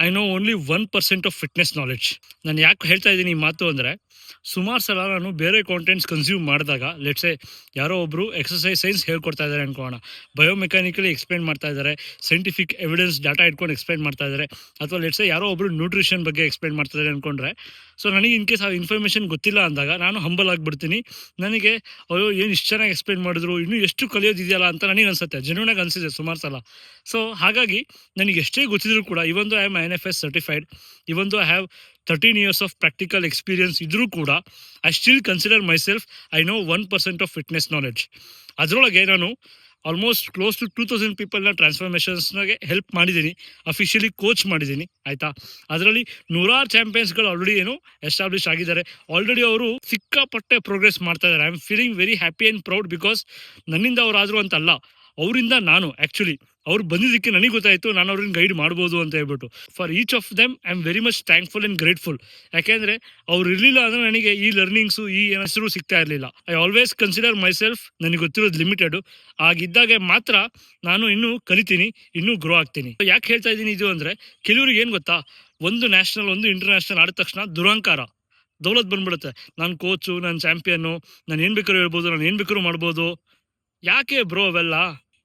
I know only 1% of fitness knowledge. ನಾನು ಯಾಕೆ ಹೇಳ್ತಾ ಇದ್ದೀನಿ ಈ ಮಾತು ಅಂದರೆ, ಸುಮಾರು ಸಲ ನಾನು ಬೇರೆ ಕಾಂಟೆಂಟ್ಸ್ ಕನ್ಸ್ಯೂಮ್ ಮಾಡಿದಾಗ, ಲೆಟ್ಸೆ ಯಾರೋ ಒಬ್ಬರು ಎಕ್ಸಸೈಸ್ ಸೈನ್ಸ್ ಹೇಳ್ಕೊಡ್ತಾ ಇದ್ದಾರೆ ಅನ್ಕೋಣ, ಬಯೋಮೆಕ್ಯಾನಿಕಲಿ ಎಕ್ಸ್ಪ್ಲೇನ್ ಮಾಡ್ತಾ ಇದ್ದಾರೆ, ಸೈಂಟಿಫಿಕ್ ಎವಿಡೆನ್ಸ್ ಡಾಟಾ ಇಟ್ಕೊಂಡು ಎಕ್ಸ್ಪ್ಲೇನ್ ಮಾಡ್ತಾ ಇದ್ದಾರೆ, ಅಥವಾ ಲೆಟ್ಸೆ ಯಾರೋ ಒಬ್ಬರು ನ್ಯೂಟ್ರಿಷನ್ ಬಗ್ಗೆ ಎಕ್ಸ್ಪ್ಲೇನ್ ಮಾಡ್ತಾ ಇದ್ದಾರೆ ಅಂದ್ಕೊಂಡ್ರೆ, ಸೊ ನನಗೆ ಇನ್ ಕೇಸ್ ಆ ಇನ್ಫಾರ್ಮೇಷನ್ ಗೊತ್ತಿಲ್ಲ ಅಂದಾಗ ನಾನು ಹಂಬಲ್ ಆಗಿಬಿಡ್ತೀನಿ. ನನಗೆ ಅಯ್ಯೋ ಏನು ಇಷ್ಟು ಚೆನ್ನಾಗಿ ಎಕ್ಸ್ಪ್ಲೇನ್ ಮಾಡಿದ್ರು, ಇನ್ನೂ ಎಷ್ಟು ಕಲಿಯೋದಿದೆಯಲ್ಲ ಅಂತ ನನಗೆ ಅನಿಸುತ್ತೆ, ಜೆನ್ಯೂನಾಗಿ ಅನಿಸಿದೆ ಸುಮಾರು ಸಲ. ಸೊ ಹಾಗಾಗಿ ನನಗೆ ಎಷ್ಟೇ ಗೊತ್ತಿದ್ರು ಕೂಡ, even though I am NFS certified, even though I have 13 years of practical experience ಇದ್ರೂ ಕೂಡ, I still consider myself I know 1% of fitness knowledge. ಅದರೊಳಗೆ ನಾನು ಆಲ್ಮೋಸ್ಟ್ ಕ್ಲೋಸ್ ಟು 2000 ಪೀಪಲ್ನ ಟ್ರಾನ್ಸ್ಫಾರ್ಮೇಷನ್ಸ್ನಾಗೆ ಹೆಲ್ಪ್ ಮಾಡಿದ್ದೀನಿ, ಅಫಿಷಿಯಲಿ ಕೋಚ್ ಮಾಡಿದ್ದೀನಿ, ಆಯಿತಾ. ಅದರಲ್ಲಿ ನೂರಾರು ಚಾಂಪಿಯನ್ಸ್ಗಳು ಆಲ್ರೆಡಿ ಎಸ್ಟಾಬ್ಲಿಷ್ ಆಗಿದ್ದಾರೆ. ಆಲ್ರೆಡಿ ಅವರು ಸಿಕ್ಕಾಪಟ್ಟೆ ಪ್ರೋಗ್ರೆಸ್ ಮಾಡ್ತಾ ಇದ್ದಾರೆ. I am feeling very happy and proud, because ನನ್ನಿಂದ ಅವರಾದರು ಅಂತಲ್ಲ, ಅವರಿಂದ ನಾನು ಆ್ಯಕ್ಚುಲಿ ಅವ್ರು ಬಂದಿದ್ದಕ್ಕೆ ನನಗೆ ಗೊತ್ತಾಯಿತು ನಾನು ಅವ್ರನ್ನ ಗೈಡ್ ಮಾಡ್ಬೋದು ಅಂತ ಹೇಳ್ಬಿಟ್ಟು. For each of them I am very much thankful and grateful. ಯಾಕೆಂದರೆ ಅವ್ರು ಇರಲಿಲ್ಲ ಅಂದರೆ ನನಗೆ ಈ ಲರ್ನಿಂಗ್ಸು, ಈ ಹೆಸರು ಸಿಗ್ತಾ ಇರಲಿಲ್ಲ. I always consider my self, ನನಗೆ ಗೊತ್ತಿರೋದು ಲಿಮಿಟೆಡು. ಆಗಿದ್ದಾಗ ಮಾತ್ರ ನಾನು ಇನ್ನೂ ಕಲಿತೀನಿ, ಇನ್ನೂ ಗ್ರೋ ಆಗ್ತೀನಿ. ಯಾಕೆ ಹೇಳ್ತಾ ಇದ್ದೀನಿ ಇದು ಅಂದರೆ, ಕೆಲವ್ರಿಗೆ ಏನು ಗೊತ್ತಾ, ಒಂದು ನ್ಯಾಷನಲ್ ಒಂದು ಇಂಟರ್ನ್ಯಾಷನಲ್ ಆಡಿದ ತಕ್ಷಣ ದುರಹಂಕಾರ, ದೌಲತ್ ಬಂದ್ಬಿಡುತ್ತೆ. ನಾನು ಕೋಚು, ನಾನು ಚಾಂಪಿಯನ್ನು, ನಾನು ಏನು ಬೇಕಾದ್ರೂ ಹೇಳ್ಬೋದು, ನಾನು ಏನು ಬೇಕಾದ್ರೂ ಮಾಡ್ಬೋದು. ಯಾಕೆ ಬ್ರೋ ಅವೆಲ್ಲ?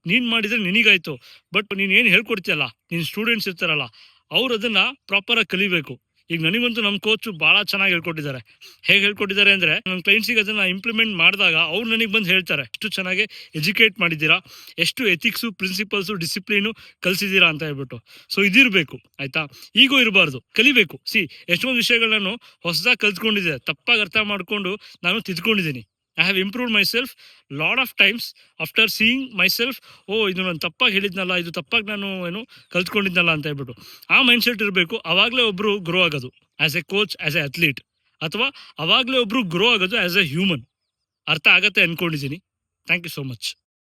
ನೀನು ಮಾಡಿದರೆ ನಿನಗಾಯ್ತು, ಬಟ್ ನೀನು ಏನು ಹೇಳ್ಕೊಡ್ತೀಯಲ್ಲ, ನಿನ್ನ ಸ್ಟೂಡೆಂಟ್ಸ್ ಇರ್ತಾರಲ್ಲ, ಅವ್ರು ಅದನ್ನು ಪ್ರಾಪರಾಗಿ ಕಲಿಬೇಕು. ಈಗ ನನಗಂತೂ ನಮ್ಮ ಕೋಚು ಭಾಳ ಚೆನ್ನಾಗಿ ಹೇಳ್ಕೊಟ್ಟಿದ್ದಾರೆ. ಹೇಗೆ ಹೇಳ್ಕೊಟ್ಟಿದ್ದಾರೆ ಅಂದರೆ, ನನ್ನ ಕ್ಲೈಂಟ್ಸಿಗೆ ಅದನ್ನು ಇಂಪ್ಲಿಮೆಂಟ್ ಮಾಡಿದಾಗ ಅವ್ರು ನನಗೆ ಬಂದು ಹೇಳ್ತಾರೆ, ಎಷ್ಟು ಚೆನ್ನಾಗಿ ಎಜುಕೇಟ್ ಮಾಡಿದ್ದೀರಾ, ಎಷ್ಟು ಎಥಿಕ್ಸು, ಪ್ರಿನ್ಸಿಪಲ್ಸು, ಡಿಸಿಪ್ಲಿನು ಕಲಿಸಿದ್ದೀರಾ ಅಂತ ಹೇಳ್ಬಿಟ್ಟು. ಸೊ ಇದಿರಬೇಕು, ಆಯಿತಾ. ಈಗೋ ಇರಬಾರ್ದು, ಕಲಿಬೇಕು. ಎಷ್ಟೊಂದು ವಿಷಯಗಳು ನಾನು ಹೊಸದಾಗಿ ಕಲ್ತ್ಕೊಂಡಿದ್ದೆ, ತಪ್ಪಾಗಿ ಅರ್ಥ ಮಾಡಿಕೊಂಡು ನಾನು ತಿದ್ಕೊಂಡಿದ್ದೀನಿ. I have improved myself lot of times after seeing myself. ಇದು ನಾನು ತಪ್ಪಾಗಿ ಹೇಳಿದ್ನಲ್ಲ, ಇದು ತಪ್ಪಾಗಿ ನಾನು ಕಲ್ತ್ಕೊಂಡಿದ್ನಲ್ಲ ಅಂತ ಹೇಳ್ಬಿಟ್ಟು. ಆ ಮೈಂಡ್ಸೆಟ್ ಇರಬೇಕು. ಆವಾಗಲೇ ಒಬ್ಬರು ಗ್ರೋ ಆಗೋದು as A coach, as A athlete, ಅಥವಾ ಆವಾಗಲೇ ಒಬ್ಬರು ಗ್ರೋ ಆಗೋದು ಆ್ಯಸ್ ಎ ಹ್ಯೂಮನ್. ಅರ್ಥ ಆಗತ್ತೆ ಅಂದ್ಕೊಂಡಿದ್ದೀನಿ. Thank you so much.